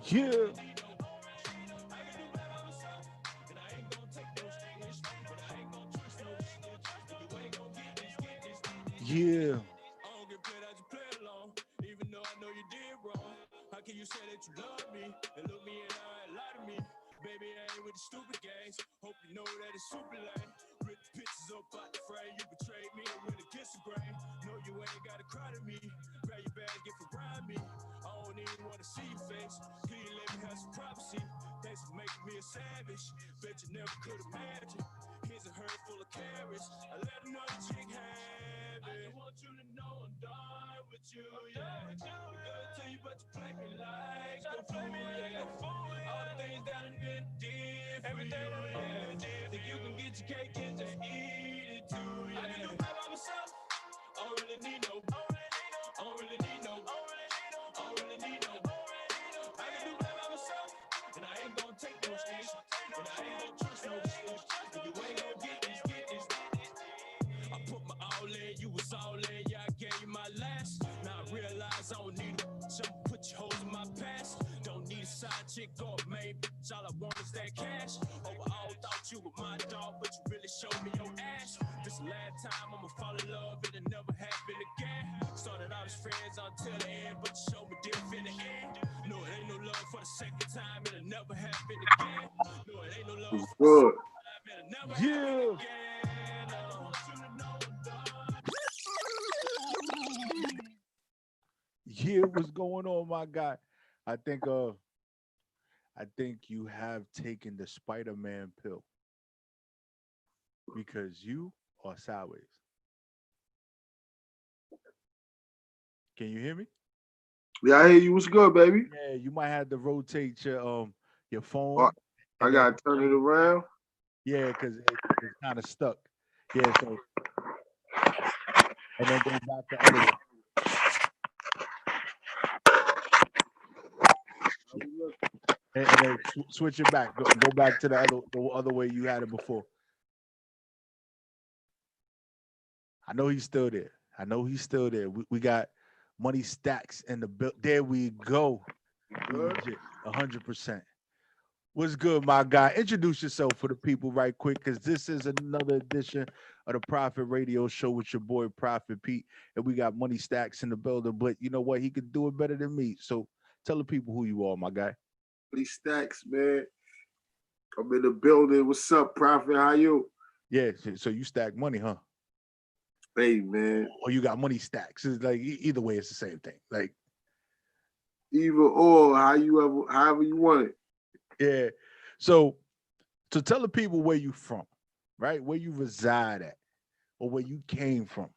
Yeah. Yeah. It's good. Yeah. Yeah, what's going on, my guy? I think uh I think you have taken the Spider-Man pill because you are sideways. Can you hear me? Yeah, I hear you. What's good, baby? Yeah, you might have to rotate your Oh, phone I and then gotta turn it around. yeah, because it's kind of stuck. Yeah, so and then go back the other way. And then switch it back. Go back to the other way you had it before. I know he's still there. I know he's still there. We got money stacks in the bill. There we go. We Good. legit 100%. What's good, my guy? Introduce yourself for the people right quick, because this is another edition of the Prophet Radio Show with your boy Prophet Pete, and we got money stacks in the building. But you know what? He could do it better than me. So tell the people who you are, my guy. These stacks, man. I'm in the building. What's up, Prophet? How you? Yeah. So you stack money, huh? Hey, man. Or you got money stacks? It's like either way, it's the same thing. Like Either or, however you want it. yeah. So tell the people where you from, right? Where you reside at, or where you came from.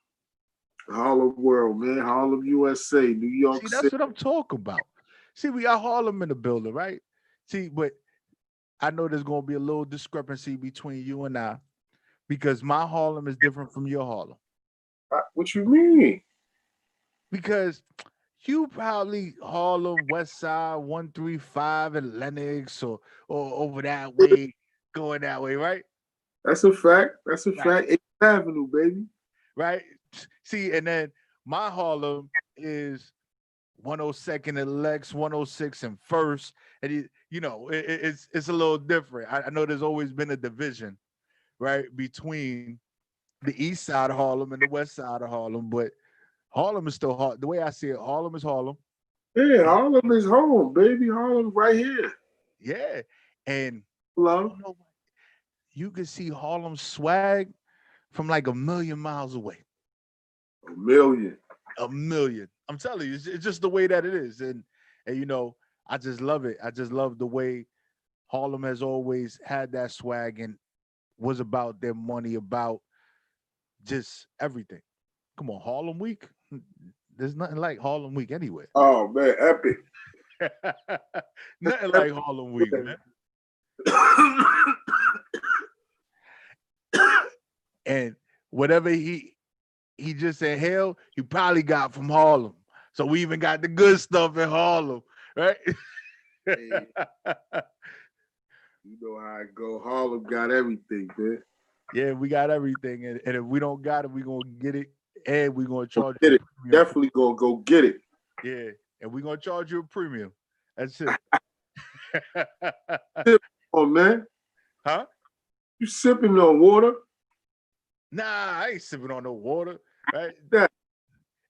Harlem World, man. Harlem, USA, New See, York that's City. what I'm talking about. See, we got Harlem in the building, right? See, but I know there's gonna be a little discrepancy between you and I because my Harlem is different from your Harlem. What you mean? Because you probably Harlem West Side 135 and Lenox or over that way, going that way, right? That's a fact. That's a Right. fact. 8th Avenue, baby. Right. See, and then my Harlem is 102nd and Lex, 106 and First, and it's a little different. I know there's always been a division, right, between the east side of Harlem and the west side of Harlem, but Harlem is still hard. The way I see it, Harlem is Harlem. Yeah, And Harlem is home, baby. Harlem right here. yeah, and I Hello. don't know, you can see Harlem swag from like a million miles away. A million. A million. I'm telling you, it's just the way that it is, and I just love it. I just love the way Harlem has always had that swag and was about their money, about just everything. Come on, Harlem Week. There's nothing like Harlem Week anywhere. Oh man, epic. Nothing like Harlem Week, man. And whatever he just inhaled, he probably got from Harlem. So we even got the good stuff in Harlem, right? Hey, you know how I go. Harlem got everything, man. Yeah, we got everything, and if we don't got it, we gonna get it, and we gonna Go charge get you it. a premium. Definitely gonna go get it. Yeah, and we're gonna charge you a premium. That's it. Oh man, Huh? you sipping on water? Nah, I ain't sipping on no water. Right? That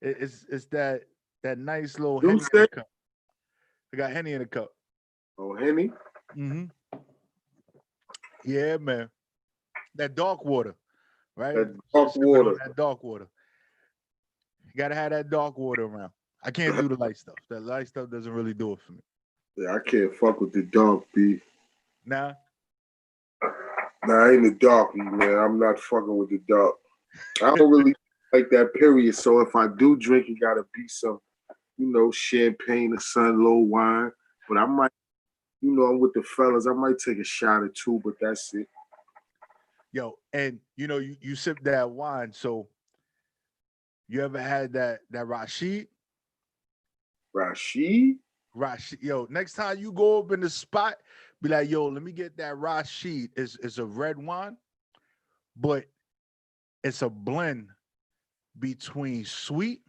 It's that nice little you Henny in say? the cup. I got Henny in the cup. Oh, Henny. Hmm. Yeah, man. That dark water, right? That dark Sipping on water. that dark water. You gotta have that dark water around. I can't do the light stuff. That light stuff doesn't really do it for me. Yeah, I can't fuck with the dark, B. Nah. Nah, I ain't the dark, man. I'm not fucking with the dark. I don't really like that period. So if I do drink, it gotta be some, champagne or sun, low wine. But I might, I'm with the fellas. I might take a shot or two, but that's it. Yo, and you sip that wine. So you ever had that Rashid? Rashid? Rashid, yo, next time you go up in the spot, be like, yo, let me get that Rashid. It's a red wine, but it's a blend between sweet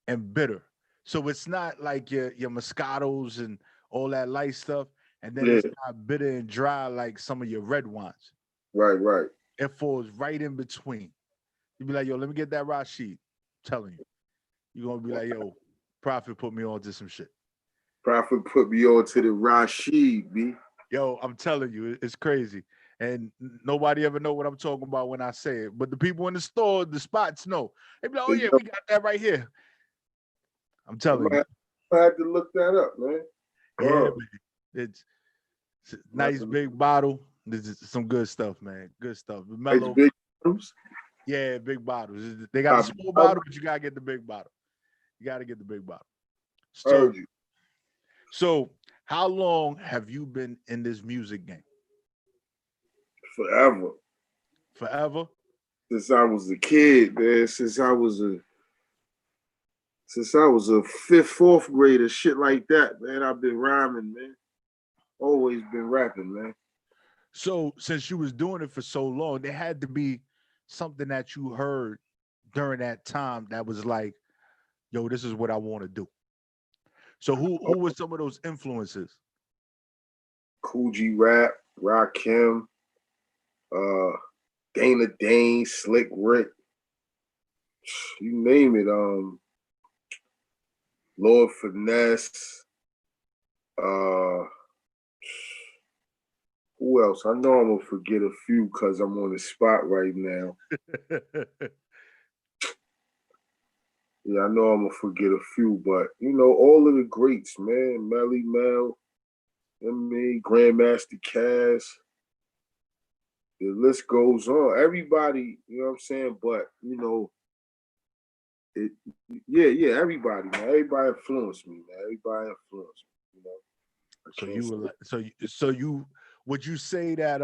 and bitter. So it's not like your Moscatos and all that light stuff, and then Yeah, it's not bitter and dry like some of your red wines. right, right. It falls right in between. You be like, yo, let me get that Rashid. I'm telling you, you're gonna be like, yo, Prophet put me on to some shit. Prophet put me on to the Rashid, B. Yo, I'm telling you, it's crazy. And nobody ever know what I'm talking about when I say it. But the people in the store, the spots know. They be like, oh You yeah, know, we got that right here. I'm I telling you. might have to look that up, man. Yeah, Oh, man. It's a I'm about nice to big bottle. This is some good stuff, man. Good stuff. nice Mellow. big bottles. Yeah, big bottles. They got a I small bottle, but you gotta get the big bottle. You gotta get the big bottle. So, heard you so how long have you been in this music game? forever. Forever? Since I was a kid, man. Since I was a fifth, fourth grader, shit like that, man. I've been rhyming, man. Always been rapping, man. So since you was doing it for so long, there had to be something that you heard during that time that was like, yo, this is what I want to do. So who were some of those influences? Cool G Rap, Rakim, uh, Dana Dane, Slick Rick, you name it. Lord Finesse. Uh, who else? I know I'm gonna forget a few because I'm on the spot right now. Yeah, I know I'm gonna forget a few, but all of the greats, man. Melly Mel, Grandmaster Caz. The list goes on. Everybody, you know what I'm saying? But it, yeah, everybody, man. Everybody influenced me, man. Everybody influenced me. I So can't you were say. like, so you would you say that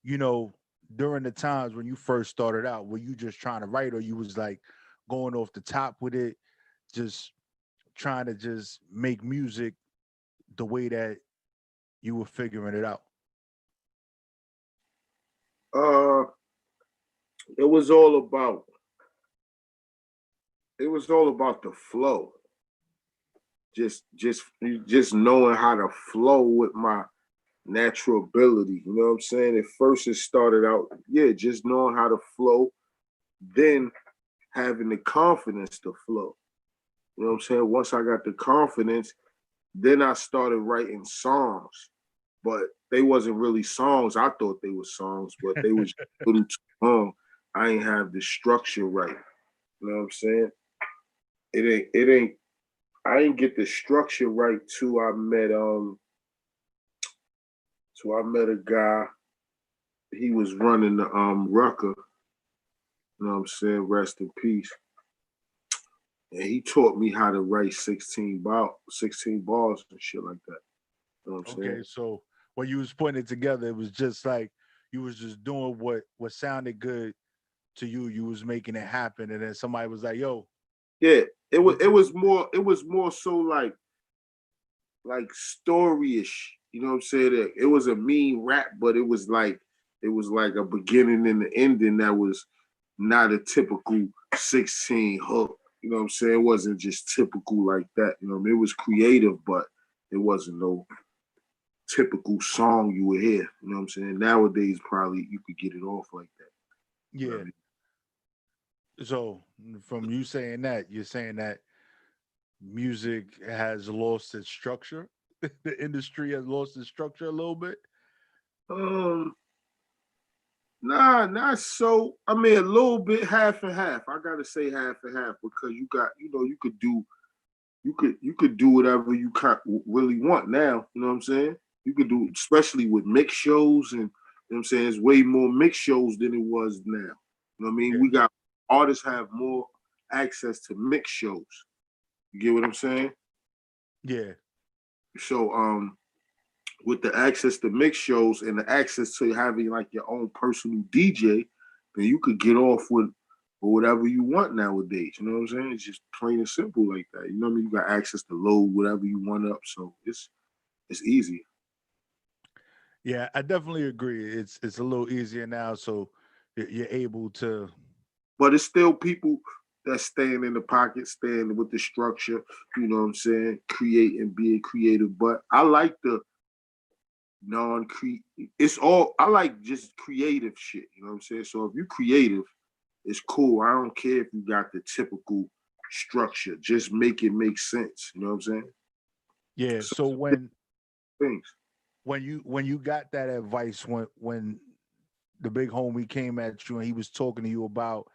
you know during the times when you first started out, were you just trying to write, or you was like going off the top with it, just trying to just make music the way that you were figuring it out? Uh, it was all about the flow. Just knowing how to flow with my natural ability. You know what I'm saying? At first it started out, yeah, just knowing how to flow, then having the confidence to flow. You know what I'm saying? Once I got the confidence, then I started writing songs. But they wasn't really songs. I thought they were songs, but they was a little too long. I ain't have the structure right. You know what I'm saying? It ain't I didn't get the structure right till I met a guy. He was running the Rucker, you know what I'm saying? Rest in peace. And he taught me how to write 16 bars and shit like that. You know what I'm saying? Okay, so when you was putting it together, it was just like you was just doing what sounded good to you. You was making it happen, and then somebody was like, "Yo, Yeah, this it was more so like storyish. You know what I'm saying? It was a mean rap, but it was like a beginning and the ending that was not a typical 16 hook. You know what I'm saying? It wasn't just typical like that. You know what I mean? It was creative, but it wasn't no typical song you would hear. You know what I'm saying? Nowadays, probably you could get it off like that. You know what Yeah. I mean? So from you saying that, you're saying that music has lost its structure. The industry has lost its structure a little bit. Um, nah, not so. I mean, a little bit, half and half. I gotta say half and half because you got, you could do, you could do whatever you really want now. You know what I'm saying? You could do, especially with mix shows, and you know what I'm saying, it's way more mix shows than it was now. You know what I mean? Yeah. We got artists have more access to mix shows. You get what I'm saying? Yeah. So with the access to mix shows and the access to having like your own personal DJ, then you could get off with whatever you want nowadays. You know what I'm saying? It's just plain and simple like that. You know what I mean? You got access to load whatever you want up, so it's easy. Yeah, I definitely agree. It's a little easier now, so you're able to. But it's still people that stand in the pocket, stand with the structure. You know what I'm saying? Create and being creative. But I like the non-create. It's all I like just creative shit. You know what I'm saying? So if you creative, it's cool. I don't care if you got the typical structure. Just make it make sense. You know what I'm saying? Yeah. So So things. when you got that advice when the big homie came at you and he was talking to you about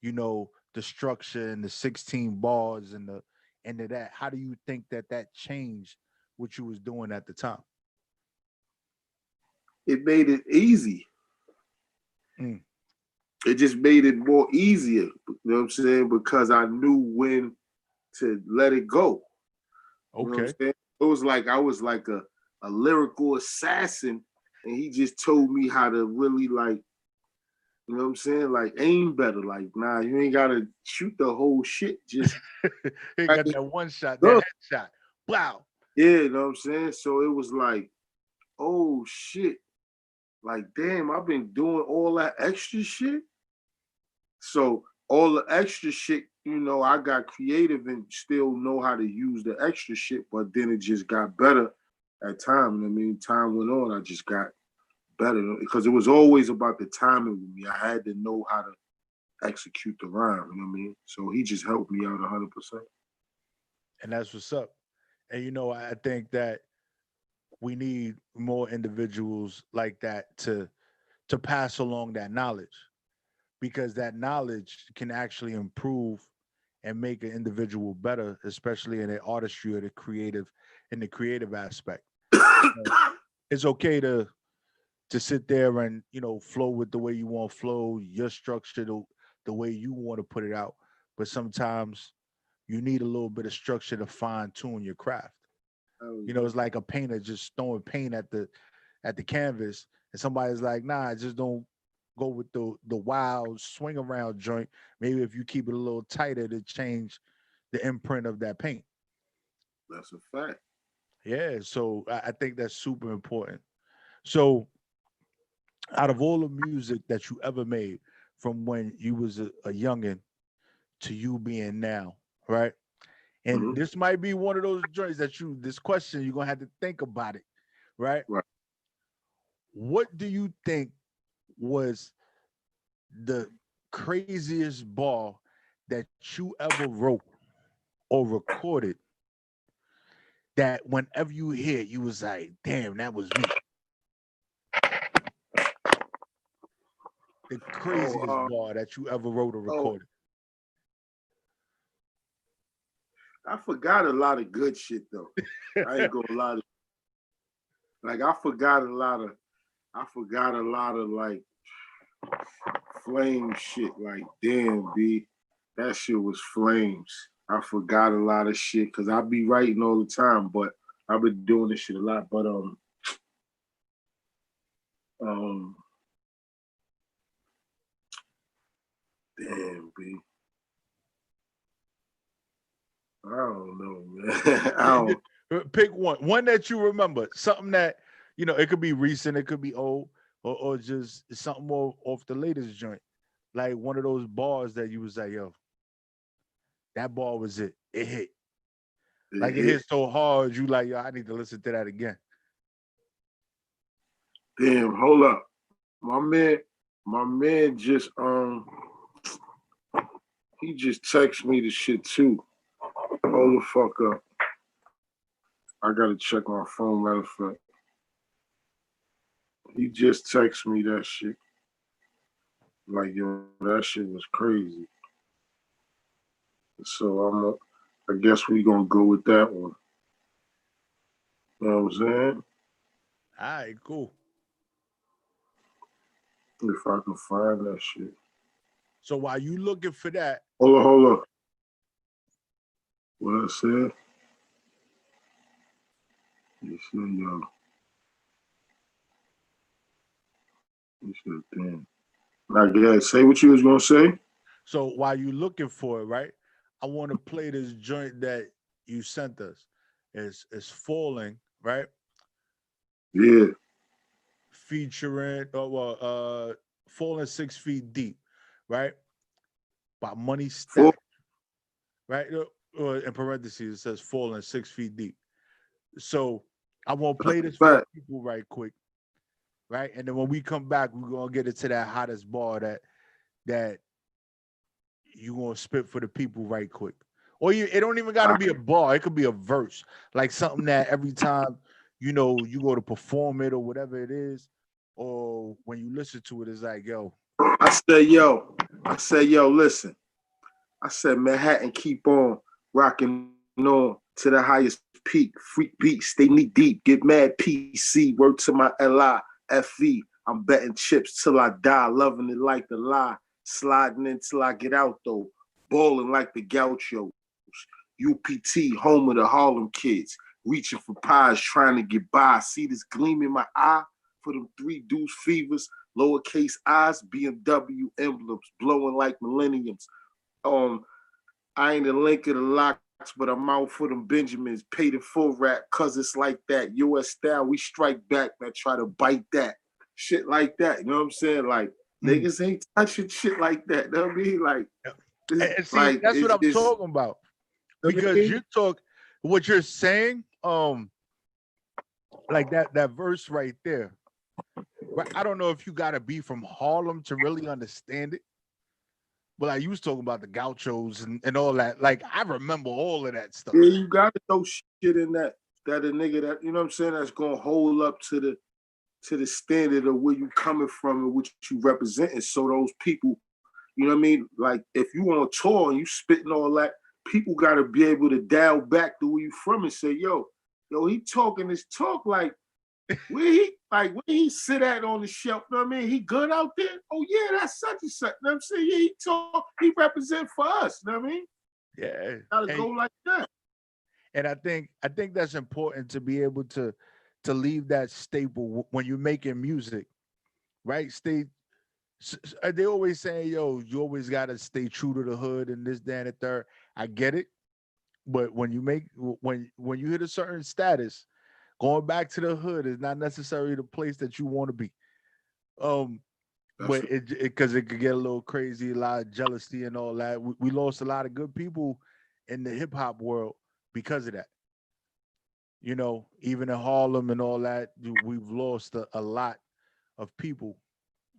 the structure and the 16 bars and the end of that, how do you think that changed what you was doing at the time? It made it easy. Mm, It just made it more easier. You know what I'm saying? Because I knew when to let it go. You know what I'm okay. saying? It was like I was like a lyrical assassin, and he just told me how to really like, you know what I'm saying? Like aim better. Like, nah, you ain't gotta shoot the whole shit. Just He like, got that one shot, that go. headshot. Wow. Yeah, you know what I'm saying? So it was like, oh shit. Like, damn, I've been doing all that extra shit. So all the extra shit, I got creative and still know how to use the extra shit, but then it just got better at time. I mean, time went on, I just got better because it was always about the timing with me. I had to know how to execute the rhyme, you know what I mean? So he just helped me out 100%. And that's what's up. And I think that we need more individuals like that to pass along that knowledge, because that knowledge can actually improve and make an individual better, especially in the artistry or the creative aspect. You know, it's okay to sit there and flow with the way you want to flow, your structure, the way you want to put it out. But sometimes you need a little bit of structure to fine tune your craft. Oh, It's like a painter just throwing paint at the canvas, and somebody's like, "Nah, just don't go with the wild swing around joint. Maybe if you keep it a little tighter to change the imprint of that paint." that's a fact. Yeah, so I think that's super important. So, out of all the music that you ever made, from when you was a youngin to you being now, right? And Mhm. this might be one of those joints that this question you're gonna have to think about it, right? Right. What do you think was the craziest bar that you ever wrote or recorded that whenever you hear it, you was like, damn, that was me? The Oh, craziest bar that you ever wrote or oh, recorded. I forgot a lot of good shit though. I ain't gonna lie to you. Like I forgot a lot of like flame shit. Like, damn, B, that shit was flames. I forgot a lot of shit because I be writing all the time, but I've been doing this shit a lot. But um, damn, B, I don't know, man. I don't. Pick one that you remember, something that it could be recent, it could be old, or just something more off the latest joint, like one of those bars that you was like, yo, that ball was it. It hit. It Like it hit. hit so hard, you like, yo, I need to listen to that again. Damn, hold up. My man just he just texted me the shit too. Hold the fuck up. I gotta check my phone, matter of fact. He just texted me that shit. Like, yo, that shit was crazy. So I guess we gonna go with that one. You know what I'm saying? All right, cool. If I can find that shit. So while you looking for that, Hold up. What I said? You said, yo. You said, damn. Now, yeah, say what you was gonna say. so while you looking for it, right? I want to play this joint that you sent us. It's falling, right? Yeah. Featuring falling 6 feet deep, right? By Money Full. Stack, right? In parentheses, it says falling 6 feet deep. So I want to play this for the Fact. people right quick, right? And then when we come back, we're gonna get into that hottest bar that you gonna spit for the people right quick. Or it don't even gotta be a bar, it could be a verse, like something that every time you go to perform it or whatever it is, or when you listen to it, it's like, yo. I said, yo, listen. I said, Manhattan, keep on rocking on to the highest peak. Freak beats, stay knee deep. Get mad PC. Word to my LIFE. I'm betting chips till I die. Loving it like the lie. Sliding in till I get out, though. Balling like the Gauchos. UPT, home of the Harlem kids. Reaching for pies, trying to get by. See this gleam in my eye for them 3 deuce fevers. Lowercase eyes, BMW emblems. Blowing like millenniums. I ain't a link of the locks, but I'm out for them Benjamins. Paid in full rap, cause it's like that. US style, we strike back. I try to bite that. Shit like that. You know what I'm saying? Like, niggas ain't touching shit like that. You know what I mean? Like, And see, like that's what I'm it's talking about. Because you talk what you're saying, like that verse right there. Right? I don't know if you gotta be from Harlem to really understand it. But like you was talking about the gauchos and all that. Like I remember all of that stuff. Yeah, you gotta throw shit in that a nigga that, you know what I'm saying, that's gonna hold up to the standard of where you coming from and what you representing. So those people, you know what I mean? Like if you on tour and you spitting all that, people gotta be able to dial back to where you from and say, yo, he talking this talk like where he sit at on the shelf, you know what I mean? He good out there? Oh yeah, that's such and such. You know what I'm saying? Yeah, he represent for us, you know what I mean? Yeah. Gotta go like that. And I think that's important to be able to leave that staple when you're making music, right? They always saying, yo, you always gotta stay true to the hood and this, that, and the third. I get it. But when you hit a certain status, going back to the hood is not necessarily the place that you want to be. But because it could get a little crazy, a lot of jealousy and all that. We lost a lot of good people in the hip hop world because of that. Even in Harlem and all that, we've lost a lot of people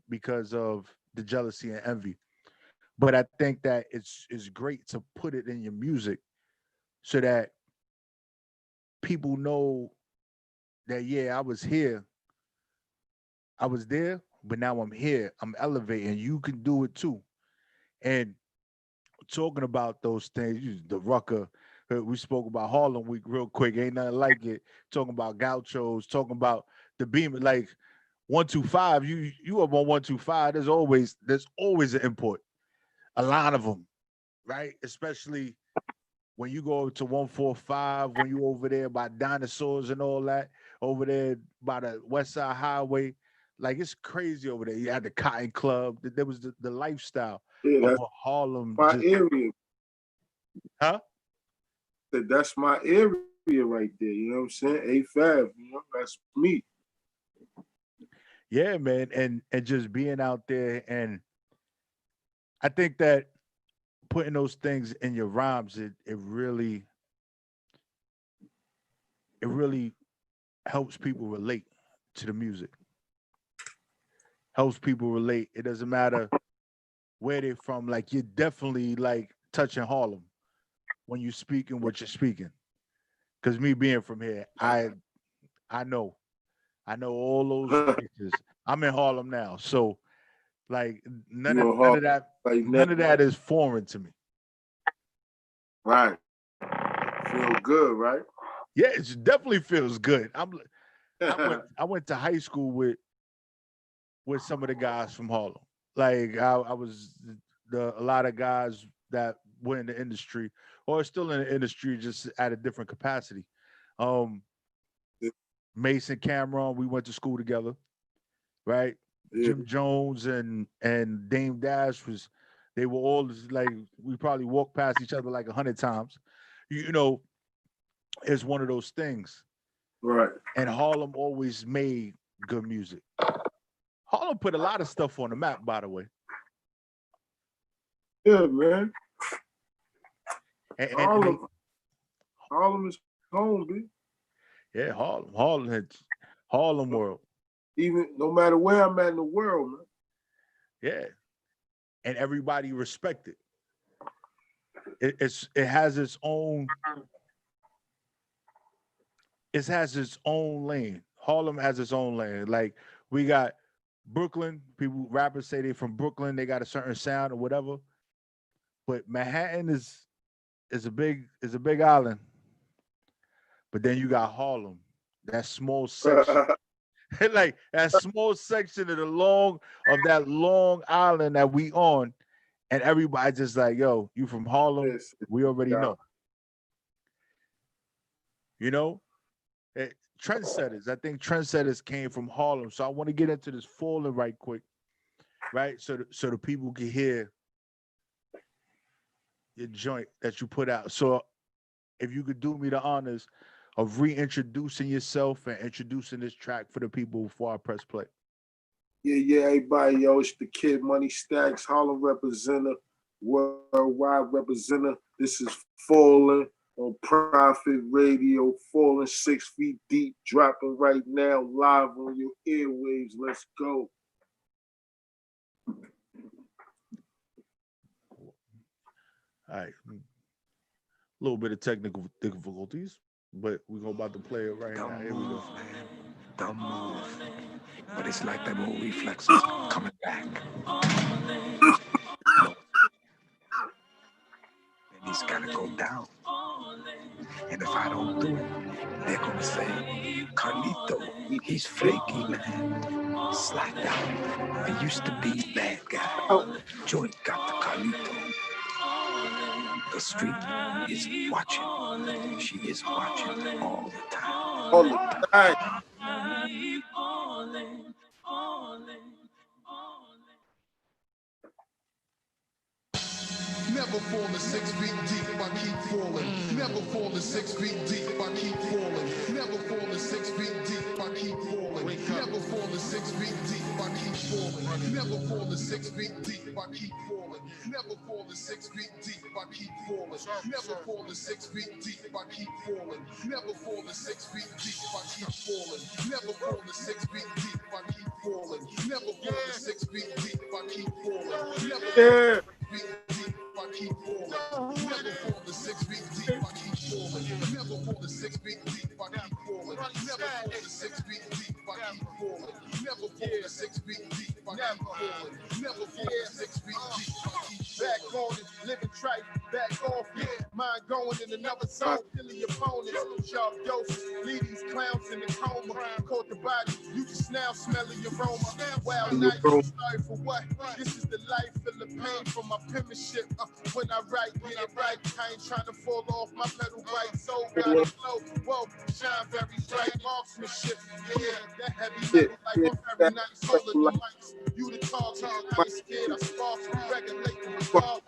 because of the jealousy and envy. But I think that it's great to put it in your music so that people know that, yeah, I was here, I was there, but now I'm here, I'm elevating. You can do it too. And talking about those things, the Rucker, we spoke about Harlem Week real quick. Ain't nothing like it. Talking about gauchos, talking about the beam, like 125. You up on 125? There's always an import. A lot of them, right? Especially when you go to 145, when you over there by dinosaurs and all that, over there by the West Side Highway. Like it's crazy over there. You had the Cotton Club. There was the lifestyle of Harlem. My area. Huh? That's my area right there. You know what I'm saying? A5. That's me. Yeah, man, and just being out there, and I think that putting those things in your rhymes, it really helps people relate to the music. Helps people relate. It doesn't matter where they're from. Like you're definitely like touching Harlem when you're speaking what you're speaking. Because me being from here, I know. I know all those places. I'm in Harlem now. So like none of You a none hard of that like none of that is foreign to me. right. Feel good, right? Yeah, it definitely feels good. I went to high school with some of the guys from Harlem. Like I was a lot of guys that were in the industry or still in the industry just at a different capacity. Um, Mason Cameron, we went to school together, right? Yeah, Jim Jones and Dame Dash was they were all like we probably walked past each other like 100 times. You know, it's one of those things. right. And Harlem always made good music. Harlem put a lot of stuff on the map, by the way. Yeah, man. And Harlem is home, B. yeah, Harlem World. Even no matter where I'm at in the world, man. Yeah, and everybody respect it. It has its own. It has its own lane. Harlem has its own lane. Like we got Brooklyn. People rappers say they from Brooklyn. They got a certain sound or whatever. But Manhattan is a big island. But then you got Harlem, that small section, like that small section of that long island that we on, and everybody just like, yo, you from Harlem? Yes, We already yeah. know. You know, trendsetters. I think trendsetters came from Harlem. So I want to get into this falling right quick, right? So the people can hear your joint that you put out. So if you could do me the honors of reintroducing yourself and introducing this track for the people before I press play. Yeah, everybody, yo, it's the Kid Money Stacks, Harlem representative, worldwide representative. This is Falling on Prophet Radio, Falling 6 feet deep, dropping right now, live on your airwaves. Let's go. All right. A little bit of technical difficulties, but we're about to play it right now. Here we go. Don't move. But it's like them old reflexes coming back. And he's gotta go down. And if I don't do it, they're gonna say, Carlito, he's flaky, man. Slide down. I used to be bad guy. Joint got the Carlito. The street is watching. She is watching all the time. All the time. Never falling 6 feet deep, I keep falling. Never falling 6 feet deep, I keep falling. Never falling 6 feet deep, I keep falling. Never falling 6 feet deep, I keep falling. Never falling 6 feet deep, I keep falling. Never falling 6 feet deep, I keep falling. Never falling 6 feet deep, I keep falling. Never falling 6 feet deep, I keep falling. Never falling 6 feet deep, I keep falling. Never falling 6 feet deep, I keep falling. Never falling 6 feet deep. I keep falling. Never falling 6 feet deep. I keep falling. Never falling 6 feet deep. I keep falling. Never falling 6 feet deep. I keep falling. Never falling 6 feet deep. I keep falling. Never falling 6 feet deep. I keep back on it, living trite, back off it. Mind going in another zone, killing your opponents. Sharp doses, leave these clowns in the coma. Caught the body, you just now smelling your aroma. Wild night, sorry for what? This is the life, feel the pain from my penmanship. When I write, get it right. I ain't trying to fall off my pedal bike. So got it flow, whoa, shine very bright. Marksmanship, yeah, that heavy metal like I'm very nice. Hold the mics, you the target. I ain't scared, I spark, regulate the car.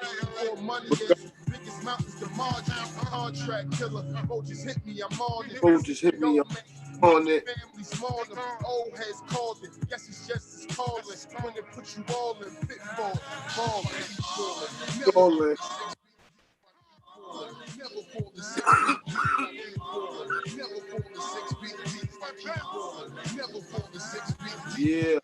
More money is biggest mountains, the margin. Contract killer, just hit me, I'm on it. Just hit me. on it. Families mourn them, old heads called it. Guess it's just as calling when they put you all in pitfall. Ball, keep falling. Falling. Never fall the 6 feet deep, I keep falling. Never fall the 6 feet deep, I keep falling. Never fall the 6 feet deep. Yeah.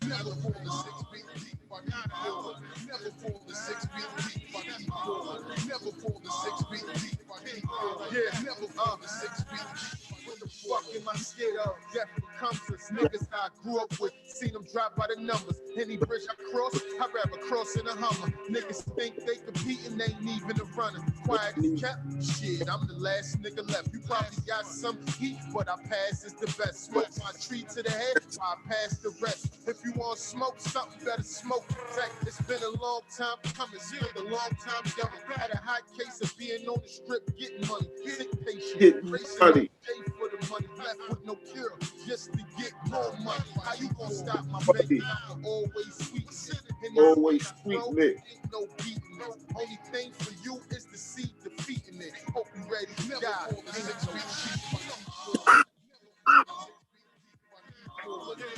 Never fall the 6 feet deep, I keep falling. Never fall the 6 feet deep, I keep falling. Never fall the 6 feet deep, I keep falling. Yeah, never fall the 6 feet deep. What the fuck am I scared of? Death becomes us. Niggas I grew up with, seen them drop by the numbers. Any bridge I cross, I'd rather cross in a Hummer. Niggas think they competing, ain't even a runner. Quiet as kept, shit, I'm the last nigga left. You probably got some heat, but I pass is the best. Smoke my tree to the head, I pass the rest. If you want smoke, something better smoke. Fact, it's been a long time coming, still a long time coming. Had a hot case of being on the strip, getting money, sick patient, Getting racing money. pay for the money, left with no cure, just to get more money. How you gonna stop my Money. bank account? Always sweet, and Always sweet, Nick. ain't no beating it. Only thing for you is to see defeating it. Hope you ready to die. Ain't a 6 feet deep.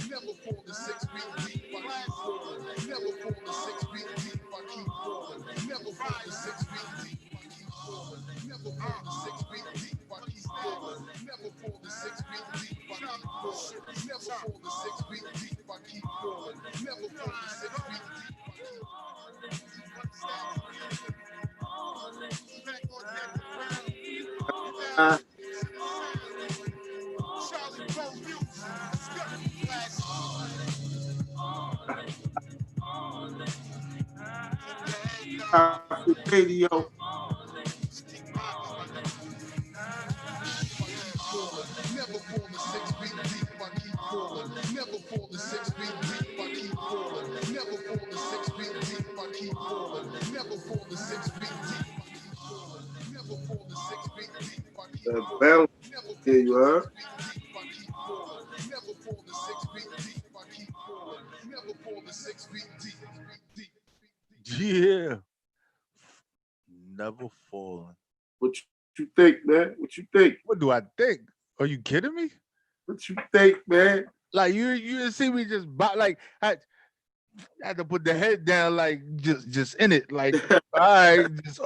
Never fall the 6 feet deep, I keep falling. Never fall the 6 feet deep, I keep falling. Never fall the 6 feet deep, I keep falling. Never fall the 6 feet deep, I keep falling. Never fall the 6 feet deep, I keep falling. Never fall the 6 feet deep, I keep falling. Never fall the 6 feet deep, I keep Uh, Charlie Bro Radio. Never fall the 6 feet deep, I keep falling. Never fall the 6 feet deep, I keep falling. Never fall the 6 feet deep, I keep falling. Never fall the 6 feet deep, I keep falling. Never fall the 6 feet deep, I keep The falling. bell. Never fall Yeah, you heard? the 6 feet deep, I keep falling. Never fall the 6 feet deep, I keep falling. Never fall the 6 feet deep, deep. Yeah. Never falling. What you think, man? What you think? What do I think? Are you kidding me? What you think, man? Like you didn't see me just like I had to put the head down, like just in it, like all right, just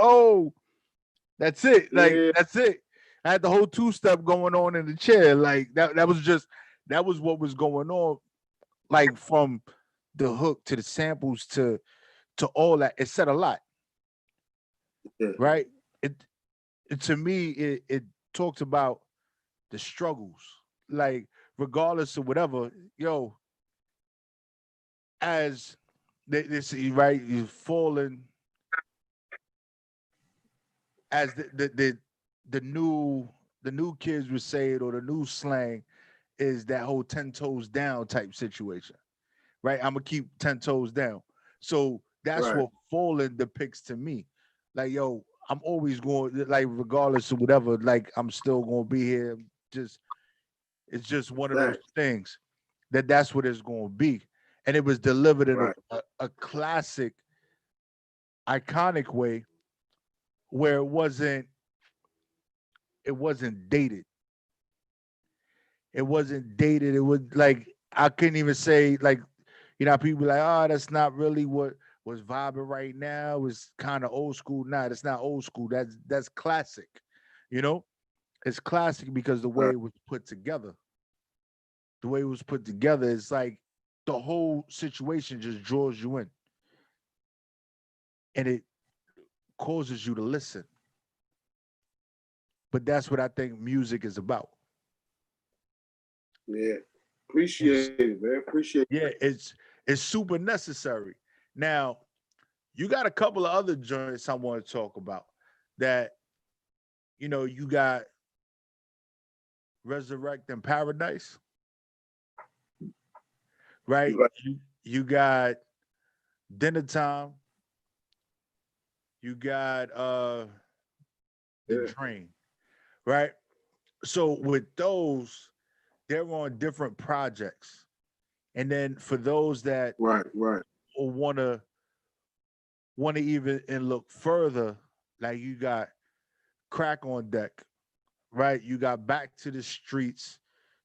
that's it, like Yeah. that's it. I had the whole 2-step going on in the chair, like that was what was going on, like from the hook to the samples to all that. It said a lot, Yeah. right? It to me it talked about the struggles, like regardless of whatever, yo, as they see, right, you're falling as the new kids would say it, or the new slang is that whole 10 toes down type situation, right? I'm gonna keep 10 toes down. So that's Right. what falling depicts to me. Like, yo, I'm always going, like, regardless of whatever, like I'm still gonna be here. Just it's just one of those Facts. things that's what it's gonna be. And it was delivered in Right. a classic, iconic way where it wasn't dated. It wasn't dated. It was like I couldn't even say, like, how people be like, oh, that's not really what was vibing right now. It's kind of old school. Nah, that's not old school. That's classic. It's classic because the way Right. it was put together. The way it was put together is like the whole situation just draws you in. And it causes you to listen. But that's what I think music is about. Yeah. Appreciate it, man. Appreciate it. Yeah, it's super necessary. Now, you got a couple of other joints I want to talk about that, you got Resurrect in Paradise, right? Right. You got Dinner Time. You got The Yeah. Drain, right? So with those, they're on different projects. And then for those that Right. want to even and look further, like you got Crack on Deck, right? You got Back to the Streets,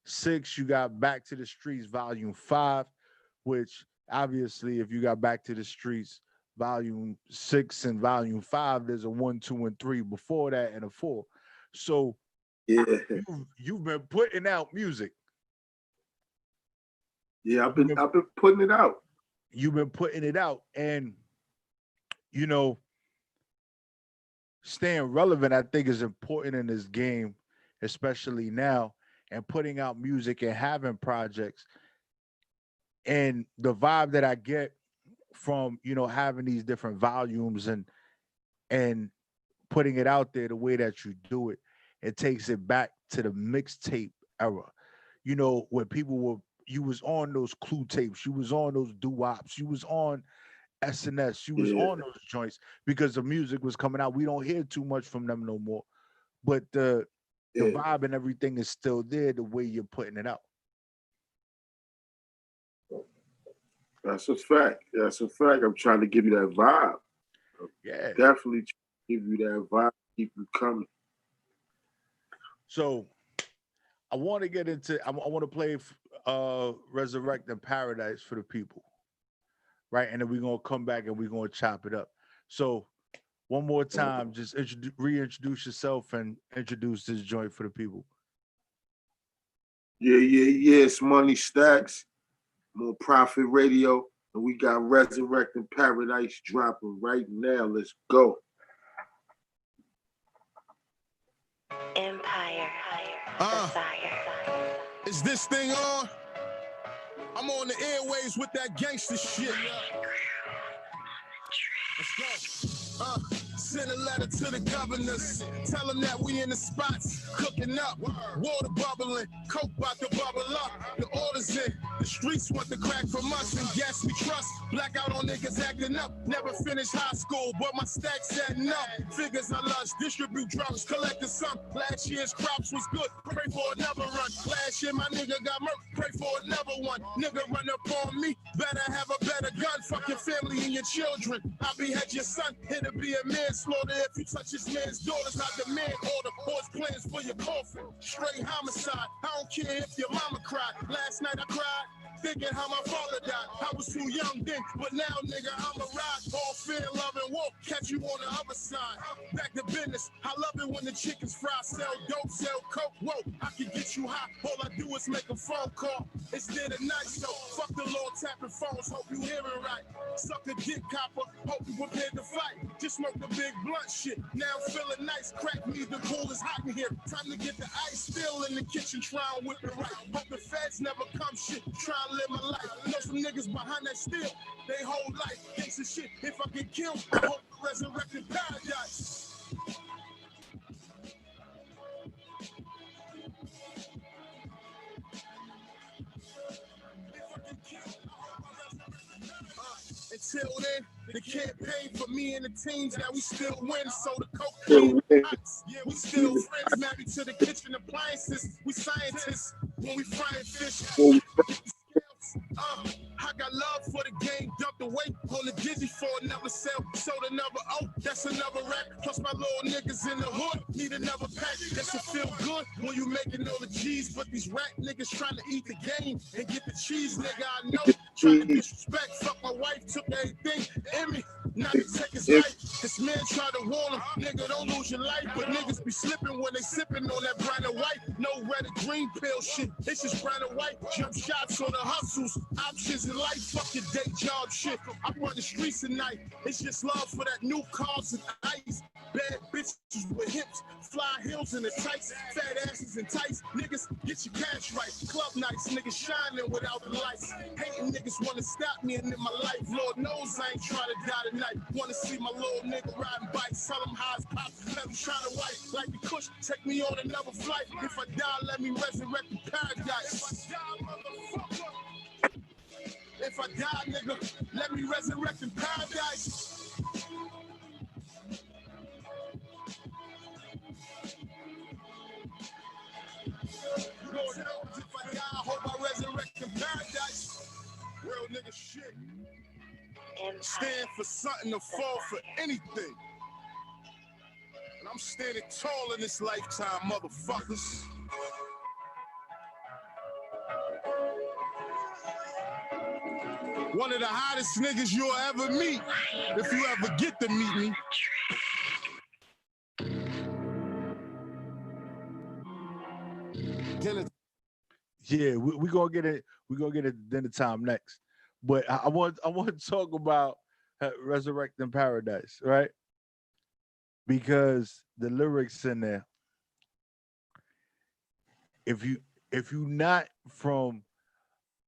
6, you got Back to the Streets Volume 5, which obviously, if you got Back to the Streets Volume 6 and Volume 5, there's a 1, 2, and 3 before that and a 4. So Yeah, you've been putting out music. yeah. I've been putting it out. You've been putting it out, and you know, staying relevant, I think, is important in this game, especially now, and putting out music and having projects. And the vibe that I get from, having these different volumes and putting it out there the way that you do it, it takes it back to the mixtape era. Where you was on those Clue tapes, you was on those doo-wops, you was on SNS, you was Yeah, on those joints because the music was coming out. We don't hear too much from them no more. But the yeah. vibe and everything is still there the way you're putting it out. That's a fact. That's a fact. I'm trying to give you that vibe. Yeah. Definitely give you that vibe. Keep you coming. So I want to get into, I want to play Resurrecting Paradise for the people. Right. And then we're going to come back and we're going to chop it up. So one more time, just reintroduce yourself and introduce this joint for the people. Yeah. It's Money Stacks, More Profit Radio, and we got Resurrecting Paradise dropping right now. Let's go. Empire, desire. Is this thing on? I'm on the airways with that gangster shit. Let's go. Send a letter to the governors. Tell them that we in the spots, cooking up. Water bubbling, coke about to bubble up. The orders in, the streets want the crack from us. And yes, we trust. Blackout on niggas acting up. Never finished high school, but my stacks adding up. Figures I lust, distribute drugs, collecting some. Last year's crops was good, pray for another run. Last year my nigga got murked, pray for another one. Nigga run up on me, better have a better gun. Fuck your family and your children. I'll behead your son, it'll be a manslaughter if you touch his man's daughters. I demand order, horse plans for your coffin. Straight homicide, I don't care if your mama cried. Last night I cried, thinking how my father died. I was too young then, but now, nigga, I'm a ride. All fear, love, and war. Catch you on the other side. Back to business. I love it when the chickens fry. Sell dope, sell coke. Whoa, I can get you high. All I do is make a phone call. It's there tonight, so fuck the Lord tapping phones. Hope you hear it right. Suck a dick copper. Hope you prepared to fight. Just smoke the big blunt shit. Now I'm feeling nice. Crack me, the cool is hot in here. Time to get the ice. Still in the kitchen, try and whip it right. Hope the feds never come shit. Try and live my life. Know some niggas behind that steel. They whole life. Gangsta shit. If I get killed, I hope to resurrect in paradise. Until then, the campaign for me and the teams that we still win. So the cocaine, yeah, we still friends. Married to the kitchen appliances. We scientists when we frying fish. I got love for the game, dumped away on the digi for another sale, sold another that's another rack. Plus my little niggas in the hood need another pack. That should feel good when you making all the cheese, but these rat niggas trying to eat the game and get the cheese, nigga. I know, trying to disrespect. Fuck my wife, took everything in me. Not to take his life. This man tried to warn him, nigga, don't lose your life. But niggas be slipping when they sipping on that brown and white. No red or green pill shit. It's just brown and white. Jump shots on the hustles. Options in life. Fuck your day job shit. I run the streets tonight. It's just love for that new cars and ice. Bad bitches with hips. Fly heels and the tights. Fat asses and tights. Niggas, get your cash right. Club nights. Niggas shining without the lights. Hating niggas want to stop me and live my life. Lord knows I ain't trying to die tonight. Want to see my little nigga riding bikes. Tell him how it's pop. Let him shine a white. Like the Kush, take me on another flight. If I die, let me resurrect in paradise. If I die, nigga, let me resurrect in paradise. Lord knows if I die, I hope I resurrect in paradise. Real nigga shit. Stand for something to fall for anything. And I'm standing tall in this lifetime, motherfuckers. One of the hottest niggas you'll ever meet, if you ever get to meet me. Yeah, we gonna get it. We gonna get it dinner time next. But I want to talk about Resurrecting Paradise, right? Because the lyrics in there, if you not from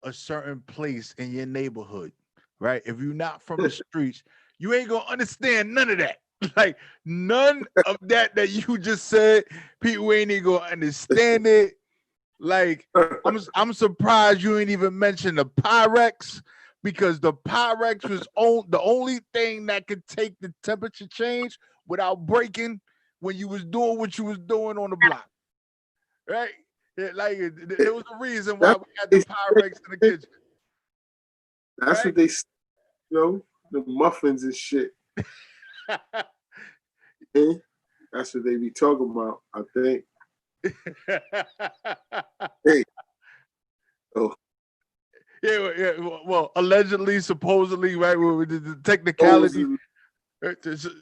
a certain place in your neighborhood, right? If you're not from the streets, you ain't gonna understand none of that. Like none of that you just said, people ain't even gonna understand it. Like I'm surprised you ain't even mention the Pyrex, because the Pyrex was the only thing that could take the temperature change without breaking when you was doing what you was doing on the block, right? Like there was a reason why we had the Pyrex in the kitchen. That's right? what they, the muffins and shit. That's what they be talking about, I think. Hey. Oh. Yeah. Well, allegedly, supposedly, right? With the technicality.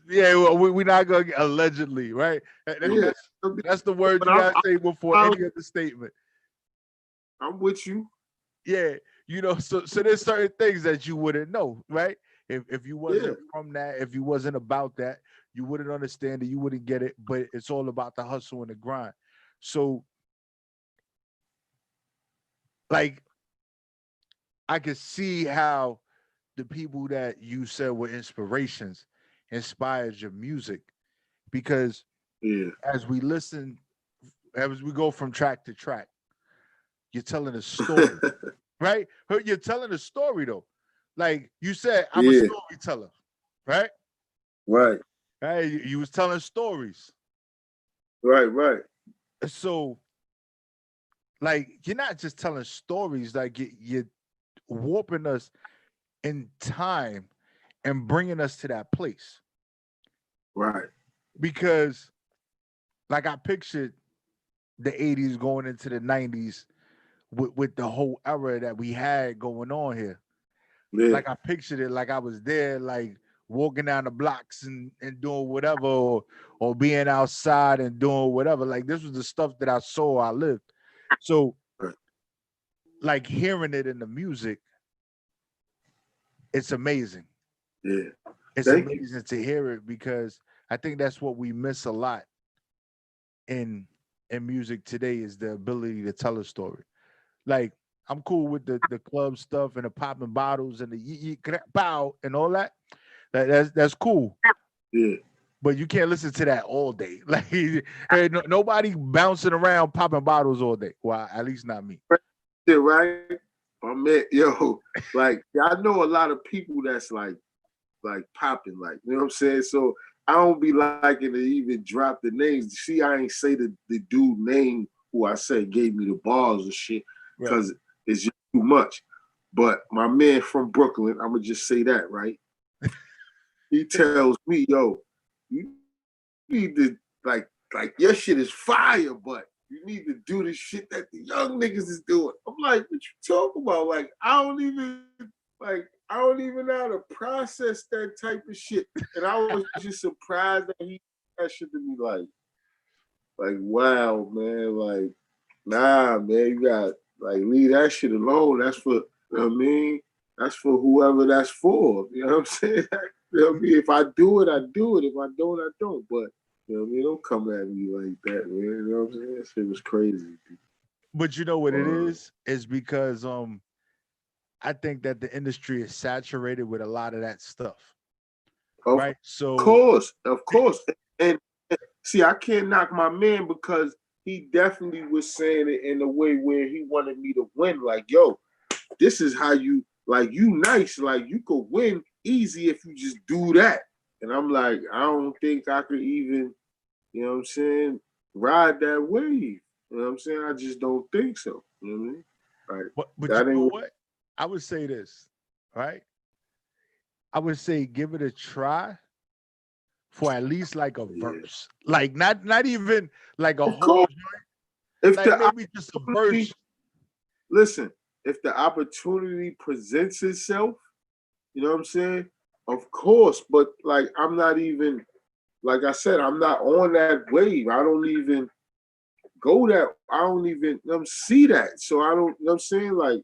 Yeah, well, we're not gonna get allegedly, right? That's the word you gotta say before any other statement. I'm with you. Yeah, so there's certain things that you wouldn't know, right? If you wasn't from that, if you wasn't about that, you wouldn't understand it, you wouldn't get it. But it's all about the hustle and the grind. So, like, I could see how the people that you said were inspirations inspired your music, because as we listen, as we go from track to track, you're telling a story, right? You're telling a story though. Like you said, I'm a storyteller, right? Right. Right. You was telling stories. Right. So, like, you're not just telling stories, like you're warping us in time and bringing us to that place. Right. Because, like, I pictured the 80s going into the 90s with the whole era that we had going on here. Yeah. Like, I pictured it like I was there, like walking down the blocks and doing whatever, or being outside and doing whatever. Like, this was the stuff that I saw, I lived. So, like, hearing it in the music, it's amazing. Yeah. It's amazing to hear it, because I think that's what we miss a lot in music today, is the ability to tell a story. Like, I'm cool with the club stuff and the popping bottles and the bow and all that. That's cool. Yeah. But you can't listen to that all day. Like, nobody bouncing around popping bottles all day. Well, at least not me. Yeah, right. I mean, like, I know a lot of people that's like popping, like, you know what I'm saying? So I don't be liking to even drop the names. See, I ain't say the dude name who I said gave me the balls and shit, because it's just too much. But my man from Brooklyn, I'm gonna just say that, right? He tells me, yo, you need to like your shit is fire, but you need to do the shit that the young niggas is doing. I'm like, what you talking about? Like, I don't even know how to process that type of shit. And I was just surprised that he that shit to me, like, wow, man, like, nah, man, you got, like, leave that shit alone. That's for, you know what I mean? That's for whoever that's for. You know what I'm saying? You know what I mean? If I do it, I do it. If I don't, I don't. But, you know what I mean? Don't come at me like that, man. You know what I'm saying? That shit was crazy. But you know what it is? It's because I think that the industry is saturated with a lot of that stuff. Right? So of course. And see, I can't knock my man, because he definitely was saying it in a way where he wanted me to win. Like, yo, this is how you, like, you nice. Like, you could win easy if you just do that. And I'm like, I don't think I could even, you know what I'm saying, ride that wave. You know what I'm saying? I just don't think so. You know what I mean? Right. But you know what? I would say this, right? I would say give it a try for at least like a verse. Like, not even like a whole joint. If like, maybe just a verse. Listen, if the opportunity presents itself, You know what I'm saying? Of course, but like I'm not even, like I said, I'm not on that wave. I don't even go that. I don't even see that. So I don't. You know what I'm saying? Like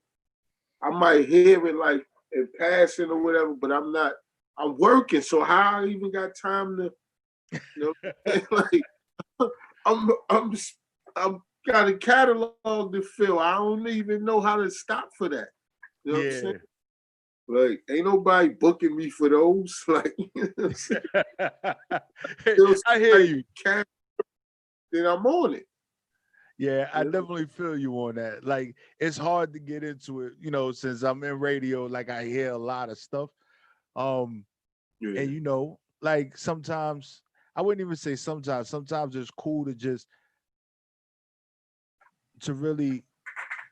I might hear it like in passing or whatever, but I'm not. I'm working, so how I even got time to, you know, like I'm I'm got a catalog to fill. I don't even know how to stop for that. You know what I'm saying? Like, ain't nobody booking me for those. Like, you know what I'm saying? I hear you. Then I'm on it. Yeah, I definitely feel you on that. Like, it's hard to get into it, you know, since I'm in radio, like I hear a lot of stuff. And you know, like sometimes I wouldn't even say sometimes it's cool to just to really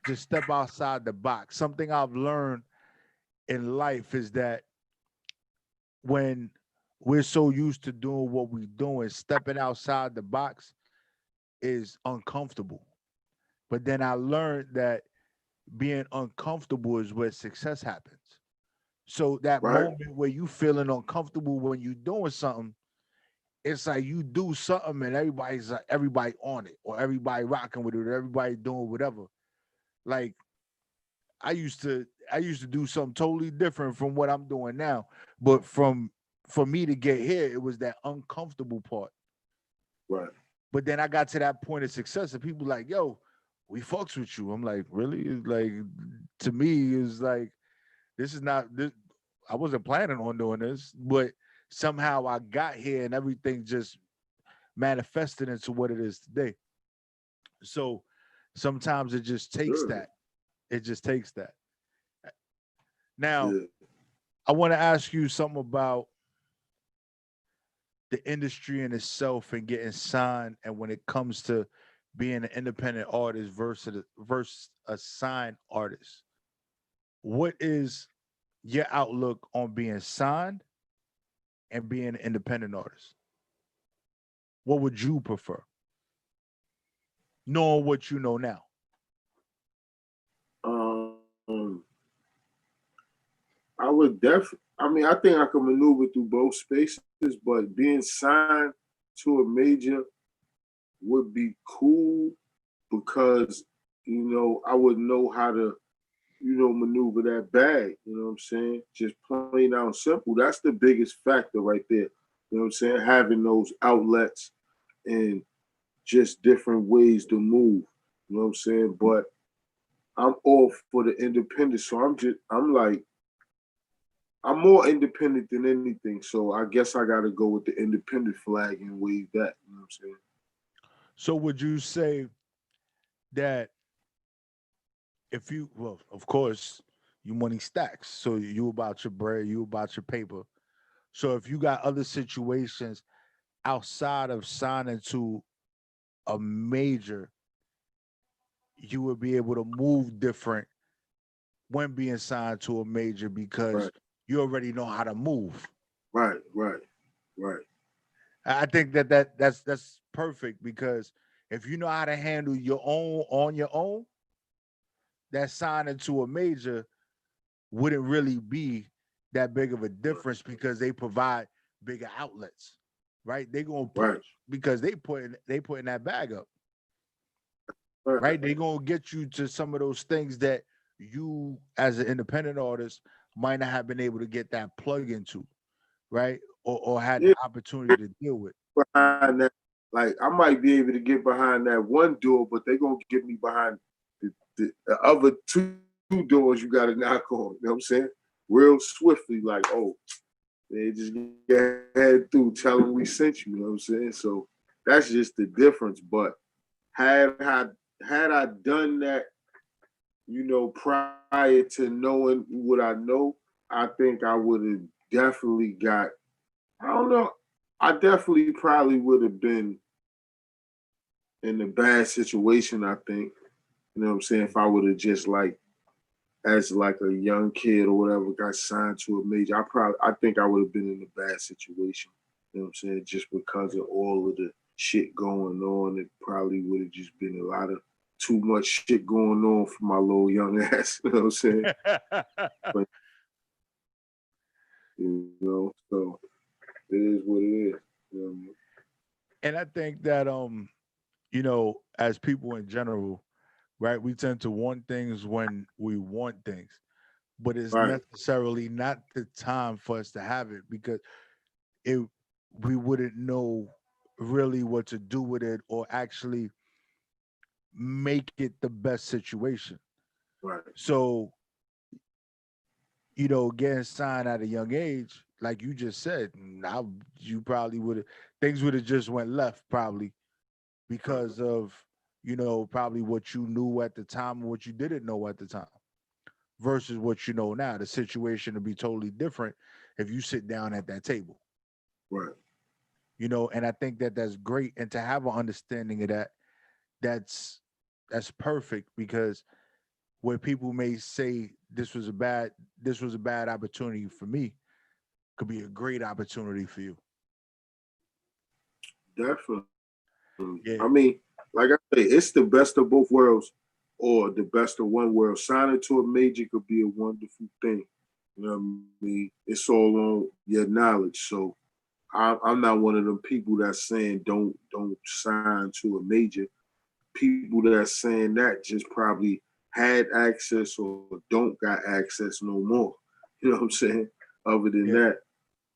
just step outside the box. Something I've learned in life is that when we're so used to doing what we're doing, stepping outside the box is uncomfortable. But then I learned that being uncomfortable is where success happens. So that Right. moment where you feeling uncomfortable when you doing something, it's like you do something and everybody's like, everybody on it or everybody rocking with it or everybody doing whatever. Like I used to do something totally different from what I'm doing now. But for me to get here, it was that uncomfortable part. Right. But then I got to that point of success and people like, yo, we fucks with you. I'm like, really? It's like to me, it's like this is not this. I wasn't planning on doing this, but somehow I got here and everything just manifested into what it is today. So sometimes it just takes Sure. that. It just takes that. Now, Yeah. I want to ask you something about the industry in itself and getting signed, and when it comes to being an independent artist versus a signed artist. What is your outlook on being signed and being an independent artist? What would you prefer, knowing what you know now? Um, I would definitely. I mean, I think I can maneuver through both spaces, but being signed to a major would be cool because I would know how to maneuver that bag. You know what I'm saying? Just plain out simple. That's the biggest factor right there. You know what I'm saying? Having those outlets and just different ways to move. You know what I'm saying? But I'm all for the independent. So I'm like, I'm more independent than anything. So I guess I got to go with the independent flag and wave that. You know what I'm saying? So would you say that if you, well, of course, you money stacks. So you about your bread, you about your paper. So if you got other situations outside of signing to a major, you would be able to move different when being signed to a major because Right, you already know how to move. right, right, right, I think that's perfect because if you know how to handle your own on your own, that signing to a major wouldn't really be that big of a difference because they provide bigger outlets, right? They gonna put right, because they putting that bag up, right, right? They gonna get you to some of those things that you as an independent artist might not have been able to get that plug into, right? Or had the yeah, opportunity to deal with. behind that. Like I might be able to get behind that one door, but they're gonna get me behind the other two doors you gotta knock on. You know what I'm saying? Real swiftly, like, oh, they just get head through, tell them we sent you, you know what I'm saying? So that's just the difference. But had I had I done that, prior to knowing what I know, I think I would have definitely got, I don't know, I definitely probably would have been in a bad situation, I think. You know what I'm saying? If I would have just like as like a young kid or whatever got signed to a major, I think I would have been in a bad situation. You know what I'm saying? Just because of all of the shit going on, it probably would have just been a lot of too much shit going on for my little young ass. You know what I'm saying? But You know, so it is what it is. You know what I mean? And I think that you know, as people in general, right, we tend to want things when we want things, but it's Right, necessarily not the time for us to have it because it we wouldn't know really what to do with it or actually make it the best situation. right, So, you know, getting signed at a young age, like you just said, now you probably would have things would have just went left probably because of, you know, probably what you knew at the time and what you didn't know at the time versus what you know now. The situation would be totally different if you sit down at that table, right. you know, and I think that that's great. And to have an understanding of that, that's that's perfect because where people may say this was a bad opportunity for me could be a great opportunity for you. Definitely. Yeah. I mean, like I say, it's the best of both worlds or the best of one world. Signing to a major could be a wonderful thing. You know what I mean? It's all on your knowledge. So I'm not one of them people that's saying don't sign to a major. People that's saying that just probably had access or don't got access no more. You know what I'm saying? Other than Yeah. that,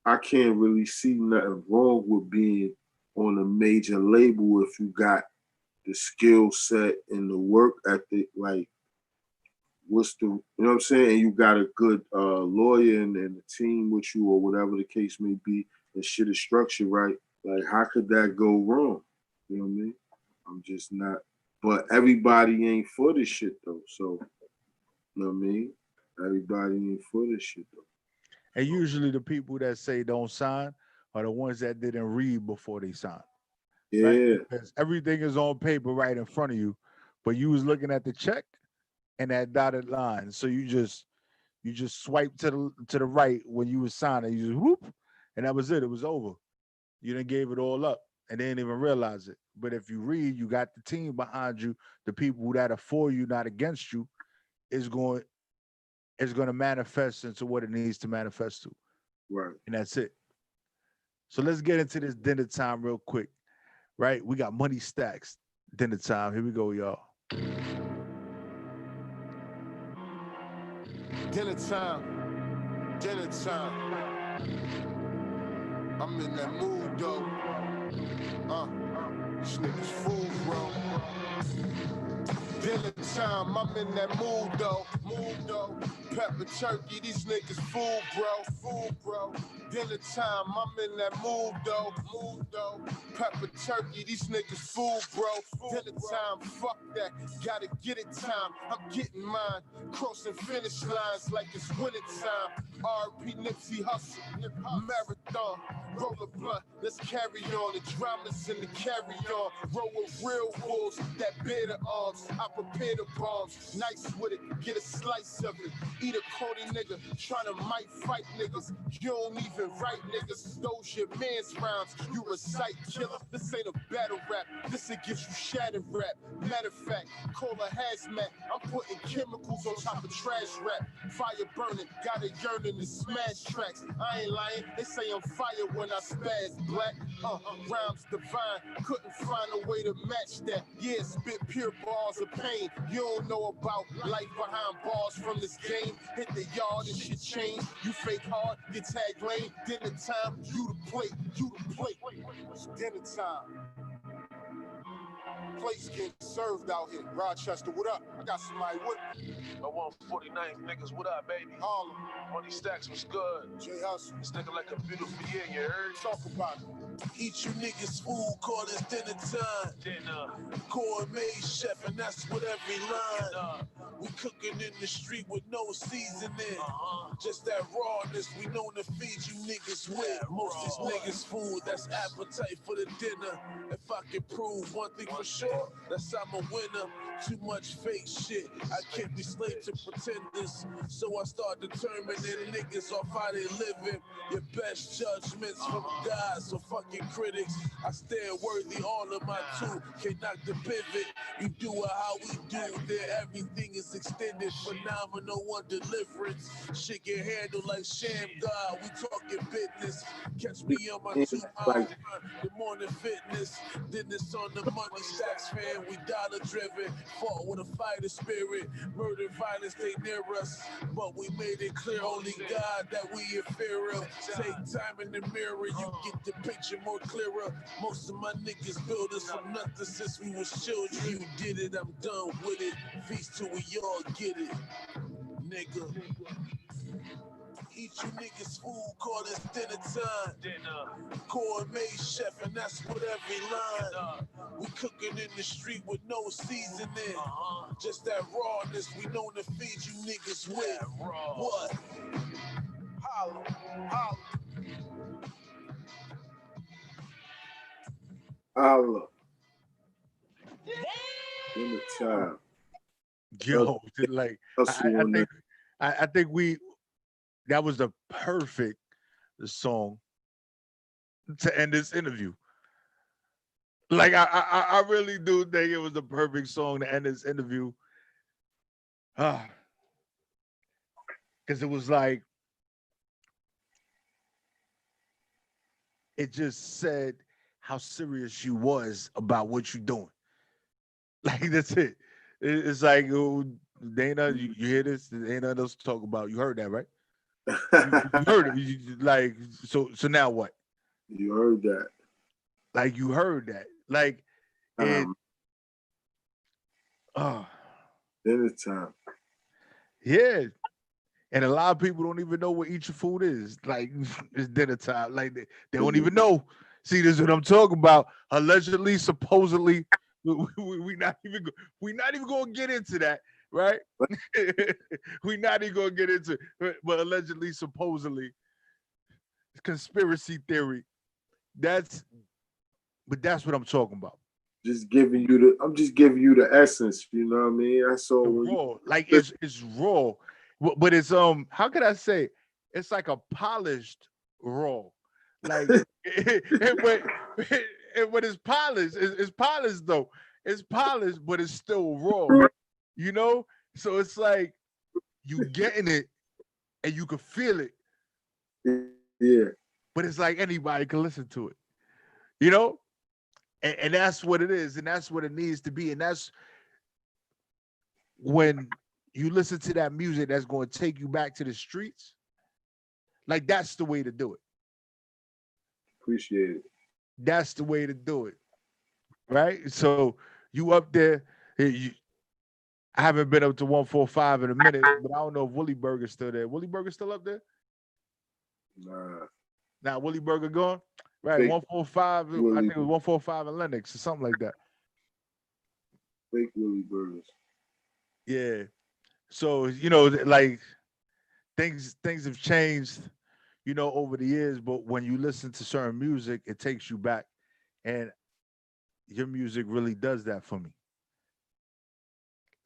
I can't really see nothing wrong with being on a major label if you got the skill set and the work ethic. Like, what's the, you know what I'm saying? And you got a good lawyer and a team with you or whatever the case may be, and shit is structured right. Like, how could that go wrong? You know what I mean? I'm just not. But everybody ain't for this shit though. So, you know what I mean? Everybody ain't for this shit though. And usually the people that say don't sign are the ones that didn't read before they signed, right? Yeah, Because everything is on paper right in front of you, but you was looking at the check and that dotted line. So you just swipe to the right when you was signing. You just whoop, and that was it. It was over. You didn't gave it all up and didn't even realize it. But if you read, you got the team behind you, the people that are for you, not against you, is going is going to manifest into what it needs to manifest to, right. and that's it. So let's get into this dinner time real quick, right? We got money stacks. Dinner time. Here we go, y'all. Dinner time. Dinner time. I'm in that mood, though. This nigga's fool, bro. Dinner time, I'm in that mood, though. Mood, though. Pepper turkey, these niggas fool, bro. Fool, bro. Dinner time, I'm in that mood, though. Mood, though. Pepper turkey, these niggas fool, bro. Dinner time, fuck that. Gotta get it time. I'm getting mine. Crossing finish lines like it's winning time. R.P. Nipsey Hussle. Marathon. Roll a blunt. Let's carry on. The drama's in the carry on. Roll with real wolves that bear the arms. I prepare the bombs. Nice with it. Get a slice of it. Eat a Cody nigga. Tryna might fight niggas. You don't even write niggas. Those your man's rounds. You recite killer. This ain't a battle rap. This it gives you shattered rap. Matter of fact, call a hazmat. I'm putting chemicals on top of trash rap. Fire burning. Got a yearning to smash tracks. I ain't lying. They say I'm fire when I spaz black. Rhymes divine. Couldn't find a way to match that. Yeah, spit pure bars of pain. You don't know about life behind bars from this game. Hit the yard and shit change. You fake hard, get tag lane. Dinner time, you the plate, you the plate. It's dinner time. Plates getting served out here. Rochester, what up? I got somebody with me. I want 49 niggas, what up, baby? Harlem, Money stacks was good. J Hustle. It's looking like a beautiful year, you heard? Talk about it. Eat you niggas food, call this dinner time. Dinner, Gourmet chef, and that's with every line. dinner, We cooking in the street with no seasoning. uh-huh. Just that rawness we known to feed you niggas with. Most these niggas food, that's appetite for the dinner. If I can prove one thing for sure, that's I'm a winner. Too much fake shit, I can't be slave to pretenders. So I start determining niggas off how they living. Your best judgments from God, so fucking critics. I stand worthy, all of my two can't knock the pivot. We do it how we do. There everything is extended. Phenomenal on deliverance. Shit get handled like Sham God. We talking business. Catch me on my 2 mile run. The morning fitness. Then it's on the money stacks, fan. We dollar driven. Fought with a fighter spirit. Murder, violence, they near us. But we made it clear, only God that we in fear of. Take time in the mirror, you get the picture more clearer. Most of my niggas build us from nothing since we was children. You did it, I'm done with it. Feast till we all get it, nigga. Eat you niggas food, call this dinner time. Gourmet chef, and that's what every line. We cooking in the street with no seasoning. Just that rawness we known to feed you niggas with. What? Holla, holla. Allah. In the time. Yo, like Hustle I on think I think that was the perfect song to end this interview. Like I really do think it was the perfect song to end this interview. Because it was like it just said how serious you was about what you're doing. Like that's it. It's like, oh, Dana, you hear this? There ain't nothing else to talk about. You heard that, right? You heard it. Like, so now what? You heard that. Like you heard that. Like it. Dinner time. Yeah. And a lot of people don't even know what eat your food is. Like it's dinner time. Like they don't even know. See, this is what I'm talking about. Allegedly, supposedly, we not even gonna get into that, right? We not even gonna get into it, but allegedly, supposedly, conspiracy theory. That's what I'm talking about. I'm just giving you the essence, you know what I mean? That's all. Raw, like it's raw, but it's how could I say? It's like a polished raw, like but it's polished. It's polished though. It's polished, but it's still raw. You know, so it's like you getting it and you can feel it. Yeah. But it's like anybody can listen to it. You know, and that's what it is, and that's what it needs to be, and that's when you listen to that music that's going to take you back to the streets. Like that's the way to do it. Appreciate it. That's the way to do it, right? So you up there. I haven't been up to 145 in a minute, but I don't know if Willie Burger's still there. Willie Burger still up there? Nah. Now Willie Burger gone? Right, 145. I think it was 145 in Lennox or something like that. Fake Willie Burgers. Yeah. So, you know, like things have changed, you know, over the years, but when you listen to certain music, it takes you back. And your music really does that for me.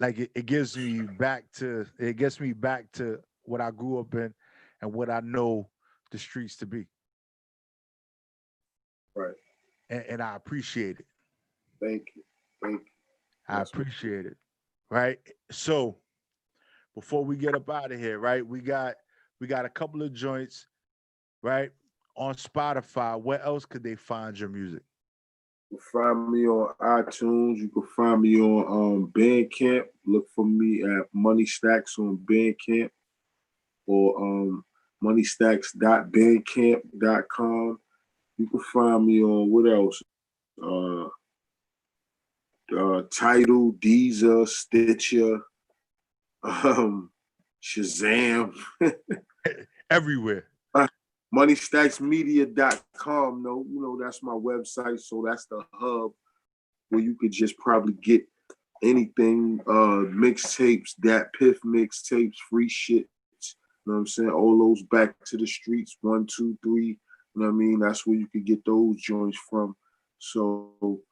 Like it gets me back to what I grew up in and what I know the streets to be. Right. And I appreciate it. Thank you. I appreciate it. Right. So before we get up out of here, right, we got a couple of joints, right, on Spotify. Where else could they find your music? You can find me on iTunes. You can find me on Bandcamp. Look for me at Money Stacks on Bandcamp or moneystacks.bandcamp.com. You can find me on what else? Tidal, Deezer, Stitcher, Shazam. Everywhere. MoneyStacksMedia.com. No, you know, that's my website. So that's the hub where you could just probably get anything, mixtapes, Dat Piff mixtapes, free shit. You know what I'm saying? All those Back to the Streets, 1, 2, 3. You know what I mean? That's where you could get those joints from. So,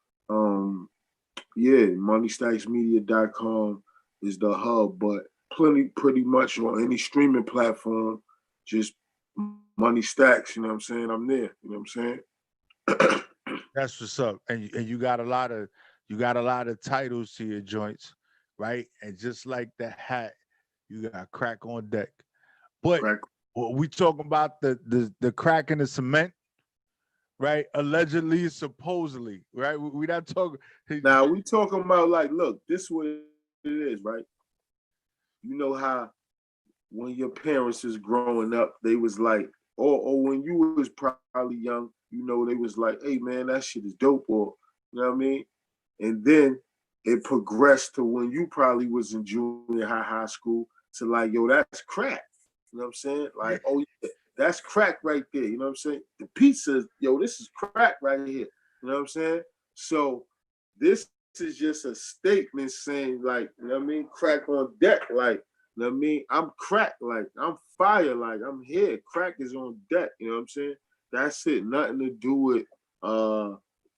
yeah, MoneyStacksMedia.com is the hub, but pretty much on any streaming platform, just Money Stacks, you know what I'm saying? I'm there, you know what I'm saying? That's what's up. And you got a lot of You got a lot of titles to your joints, right? And just like the hat, you got crack on deck. But Crack. we talking about the crack in the cement, right? Allegedly, supposedly, right? We not talking. Now we talking about like, look, this is what it is, right? You know how when your parents is growing up, they was like, or when you was probably young, you know, they was like, hey man, that shit is dope, or you know what I mean? And then it progressed to when you probably was in junior high school to like, yo, that's crack. You know what I'm saying? Like, oh yeah, that's crack right there. You know what I'm saying? The pizza, yo, this is crack right here. You know what I'm saying? So this is just a statement saying, like, you know what I mean? Crack on deck, like, you know what I mean? I'm crack, like, I'm fire, like, I'm here. Crack is on deck, you know what I'm saying? That's it. Nothing to do with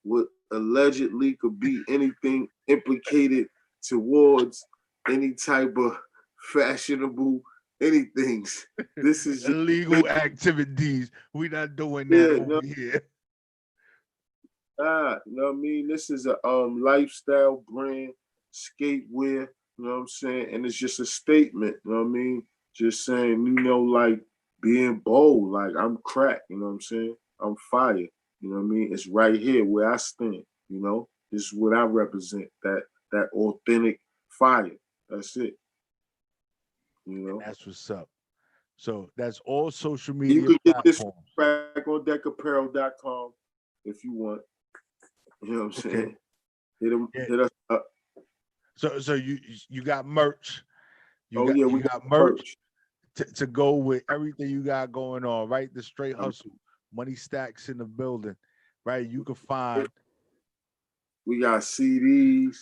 what allegedly could be anything implicated towards any type of fashionable anythings. This is just illegal activities. We not doing that over here. You know what I mean? This is a lifestyle brand, skatewear, you know what I'm saying? And it's just a statement, you know what I mean? Just saying, you know, like being bold, like I'm crack, you know what I'm saying? I'm fire, you know what I mean? It's right here where I stand, you know? This is what I represent, that authentic fire. That's it. You know? That's what's up. So that's all social You media could get this platforms. crack on deckapparel.com if you want. You know what I'm saying? Hit us up. So you got merch. We You got got merch to go with everything you got going on, right? The straight hustle, money stacks in the building, right? You can find. We got CDs.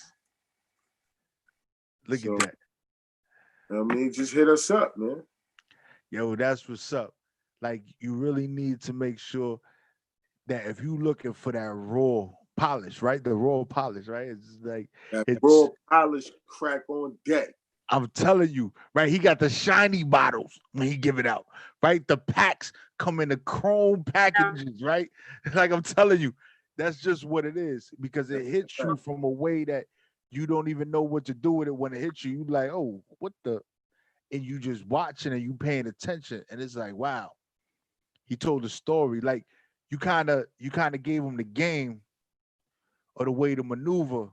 Look at that. I mean, just hit us up, man. Yo, that's what's up. Like, you really need to make sure that if you looking for that raw polish, right? The raw polish, right? It's like that raw polish crack on deck. I'm telling you, right? He got the shiny bottles when he give it out, right? The packs come in the chrome packages, right? Like I'm telling you, that's just what it is because it hits you from a way that you don't even know what to do with it when it hits you. You like, oh, what the? And you just watching and you paying attention, and it's like, wow, he told a story. Like you kind of gave him the game or the way to maneuver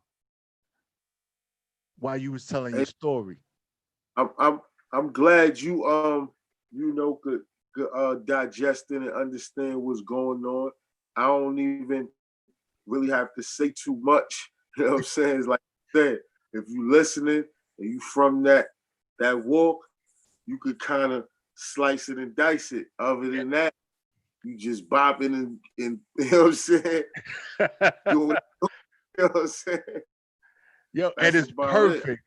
while you was telling your story. I'm glad you you know could digest it and understand what's going on. I don't even really have to say too much. You know what I'm saying? It's like I said, if you listening and you from that walk, you could kind of slice it and dice it. Other than that, you just bopping and you know what I'm saying? You know what I'm saying? Yo, and it's perfect.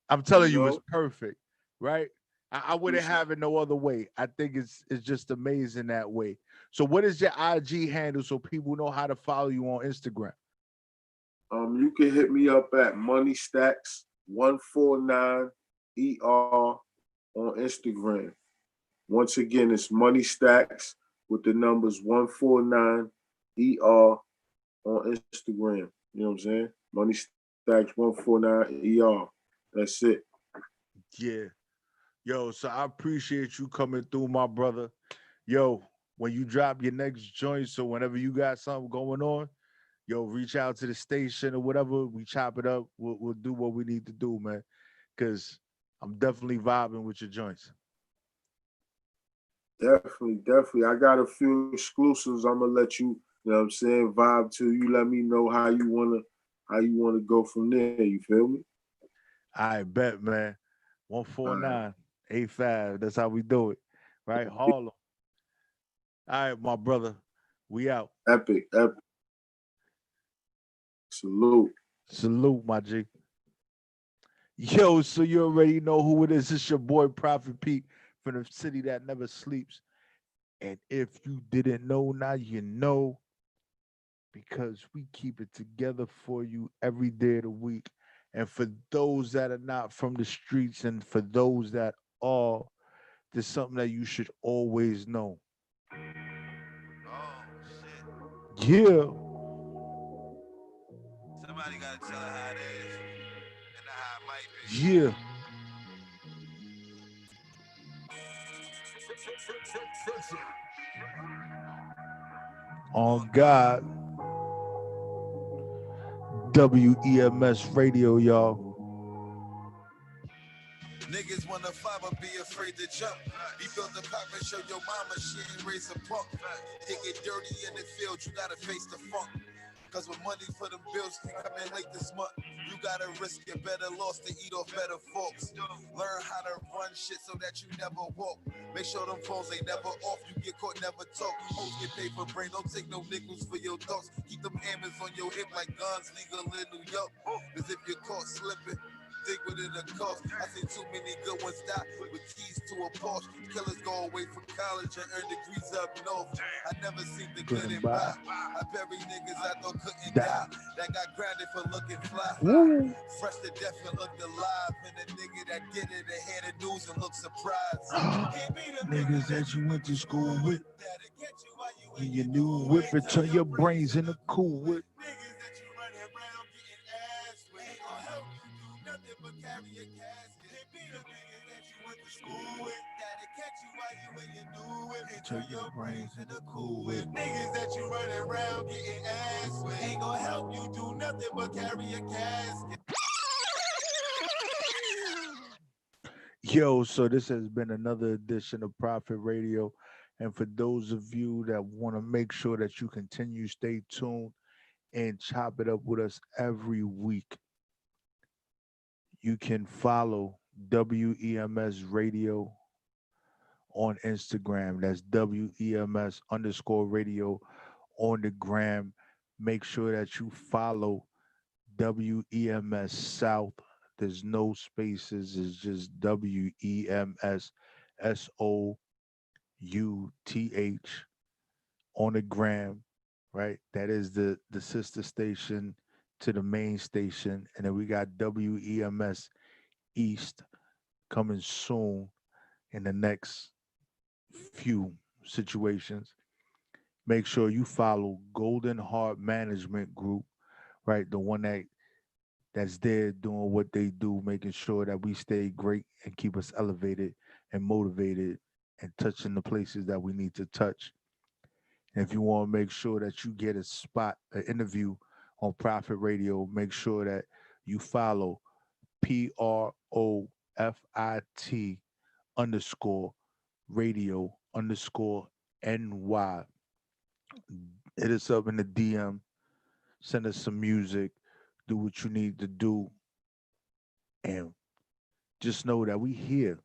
I'm telling you, it's perfect, right? I wouldn't have it no other way. I think it's just amazing that way. So what is your IG handle so people know how to follow you on Instagram? You can hit me up at MoneyStacks149ER on Instagram. Once again, it's MoneyStacks with the numbers 149ER on Instagram. You know what I'm saying? MoneyStacks149ER. That's it. Yeah. Yo, so I appreciate you coming through, my brother. Yo, when you drop your next joint, so whenever you got something going on, yo, reach out to the station or whatever. We chop it up. We'll do what we need to do, man. Because I'm definitely vibing with your joints. Definitely. I got a few exclusives. I'm gonna let you, you know what I'm saying, vibe to. You let me know how you wanna go from there. You feel me? I bet, man. 14985. That's how we do it. Right? Harlem. All right, my brother. We out. Epic. Salute, my G. Yo, so you already know who it is. It's your boy Prophet Pete from the city that never sleeps. And if you didn't know, now you know, because we keep it together for you every day of the week. And for those that are not from the streets and for those that are, there's something that you should always know. Yeah. Somebody gotta tell her how it is and not how it might be. Yeah. On God. WEMS Radio, y'all. Niggas wanna fight but be afraid to jump. Be built to pop and show your mama she ain't raised a punk. They get dirty in the field, you gotta face the funk. Cause with money for them bills, you come in late this month. You gotta risk your better loss to eat off better folks. Learn how to run shit so that you never walk. Make sure them phones ain't never off. You get caught, never talk. Hoes get paid for brain, don't take no nickels for your thoughts. Keep them hammers on your hip like guns legal in New York. Cause if you're caught slipping, think what it'll cost. I seen too many good ones die with keys to a Porsche. Killers go away from college and earn degrees up north. I never seen the good and bad. I bury niggas I thought couldn't die. That got grounded for looking fly. Woo. Fresh to death and looked alive. And the nigga that did it ahead of news and looked surprised. Niggas that you went to school with, and you knew whip it, turn your brains into cool whip. Turn your brains into cool whip. Niggas that you running around getting ass with ain't gonna help you do nothing but carry a casket. Yo, so this has been another edition of Prophet Radio. And for those of you that want to make sure that you continue, stay tuned and chop it up with us every week, you can follow WEMS Radio on Instagram. That's WEMS_radio on the gram. Make sure that you follow WEMS South. There's no spaces. It's just WEMS SOUTH on the gram, right? That is the sister station to the main station. And then we got WEMS East coming soon in the next few situations. Make sure you follow Golden Heart Management Group, right? The one that's there doing what they do, making sure that we stay great and keep us elevated and motivated and touching the places that we need to touch. And if you want to make sure that you get a spot, an interview on Prophet Radio, make sure that you follow PROFIT_radio_NY. Hit us up in the DM, send us some music, do what you need to do, and just know that we here.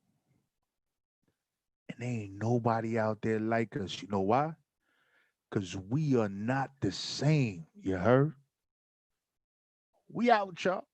And there ain't nobody out there like us. You know why? Because we are not the same. You heard? We out, y'all.